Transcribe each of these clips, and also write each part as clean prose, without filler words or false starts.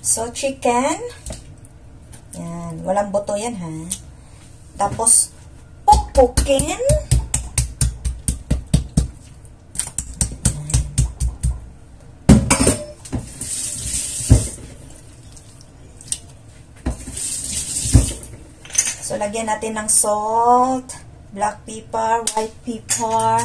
So, chicken. Yan. Walang buto yan, ha? Tapos, pukpukin. So, lagyan natin ng salt, black pepper, white pepper.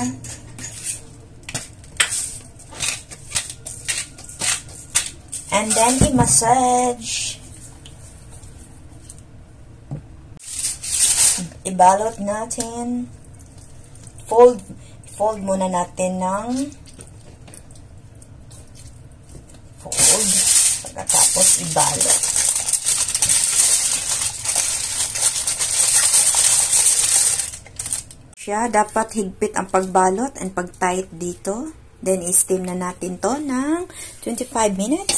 And then, i-massage. Ibalot natin. Fold muna natin ng fold. Pagkatapos, ibalot. Dapat higpit ang pagbalot and pag-tight dito. Then, i-steam na natin to ng 25 minutes.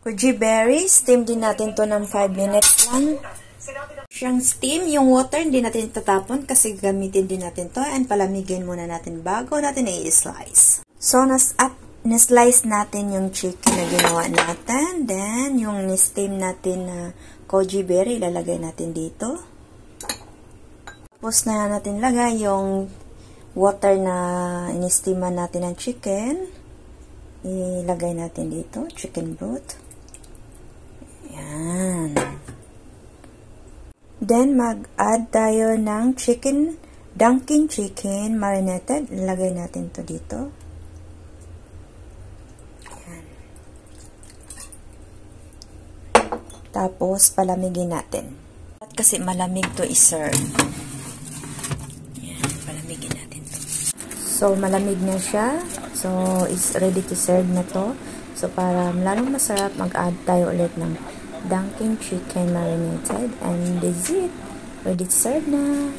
Goji berries, steam din natin to ng 5 minutes lang. Siyang steam, yung water, hindi natin itatapon kasi gamitin din natin to and palamigin muna natin bago natin i-slice. So, na-slice natin yung chicken na ginawa natin. Then, yung ni-steam natin na goji berry, ilalagay natin dito. Tapos na natin lagay yung water na in-steaman natin ng chicken. Ilagay natin dito, chicken broth. Yan. Then, mag-add tayo ng dunking chicken marinated. Ilagay natin to dito. Yan. Tapos, palamigin natin. At kasi malamig to i-serve. So, malamig na siya. So, is ready to serve na to. So, para lalong masarap, mag-add tayo ulit ng dunking chicken marinated. And this is it. Ready to serve na.